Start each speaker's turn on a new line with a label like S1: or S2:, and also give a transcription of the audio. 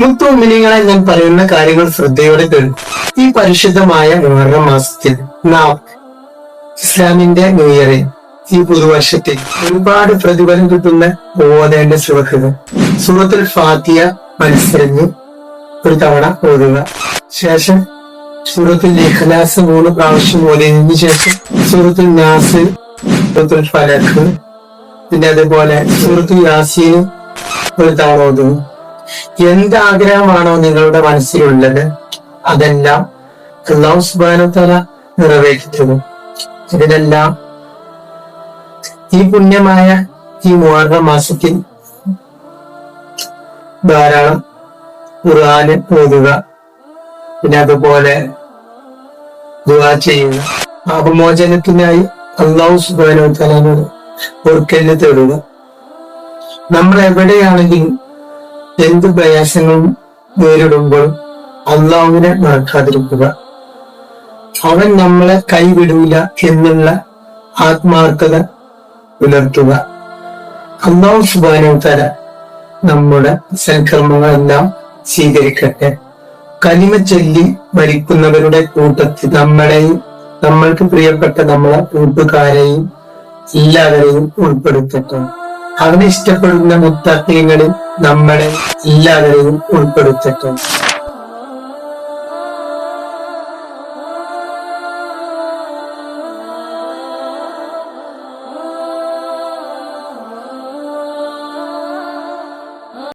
S1: മുത്തുമിനിങ്ങളെ ഞാൻ പറയുന്ന കാര്യങ്ങൾ ശ്രദ്ധയോടെ കേൾക്കും. ഈ പരിശുദ്ധമായ മുഹറം മാസത്തിൽ നാം ഇസ്ലാമിന്റെ ന്യൂ ഇയറിൽ ഈ പുതുവർഷത്തിൽ ഒരുപാട് പ്രതിഫലം കിട്ടുന്ന ഓതേണ്ട സുഹൃത്തുക്കൾ സൂറത്തുൽ ഫാത്തിഹ മനസ്സിലിഞ്ഞ് ഒരു തവണ ഓതുക. ശേഷം സൂറത്തുൽ ഇഖ്ലാസ് 3 പ്രാവശ്യം ഓതിയതിനു ശേഷം സൂറത്തുൽ നാസ്, സൂറത്തുൽ ഫലഖ്, പിന്നെ അതുപോലെ സൂറത്തുൽ യാസീൻ ഒരു തവണ ഓതുന്നു. എന്താഗ്രഹമാണോ നിങ്ങളുടെ മനസ്സിലുള്ളത് അതെല്ലാം അല്ലാഹു സുബ്ഹാനഹു വ തആല നിറവേറ്റുന്നു. ഇതിനെല്ലാം ഈ പുണ്യമായ ഈ മുഹറം മാസത്തിൽ ധാരാളം ഖുർആൻ ഓതുക, പിന്നെ അതുപോലെ ദുആ ചെയ്യുക. പാപമോചനത്തിനായി അല്ലാഹു സുബ്ഹാനഹു വ തആലയോട് പൊറുക്കലിനെ തേടുക. നമ്മൾ എവിടെയാണെങ്കിലും എന്ത് പ്രയാസങ്ങളും നേരിടുമ്പോഴും അള്ളാഹുവിനെ മറക്കാതിരിക്കുക. അവൻ നമ്മളെ കൈവിടൂല എന്നുള്ള ആത്മാർത്ഥത പുലർത്തുക. അല്ലാഹു സുബ്ഹാനഹു വ തആല നമ്മുടെ സൽക്കർമ്മങ്ങളെല്ലാം സ്വീകരിക്കട്ടെ. കലിമ ചൊല്ലി മരിക്കുന്നവരുടെ കൂട്ടത്തിൽ നമ്മളെയും നമ്മൾക്ക് പ്രിയപ്പെട്ട നമ്മളെ കൂട്ടുകാരെയും എല്ലാവരെയും ഉൾപ്പെടുത്തട്ടെ. അവനെ ഇഷ്ടപ്പെടുന്ന മുത്തഖീങ്ങളിൽ നമ്മളെ എല്ലാവരെയും ഉൾപ്പെടുത്തട്ടെ.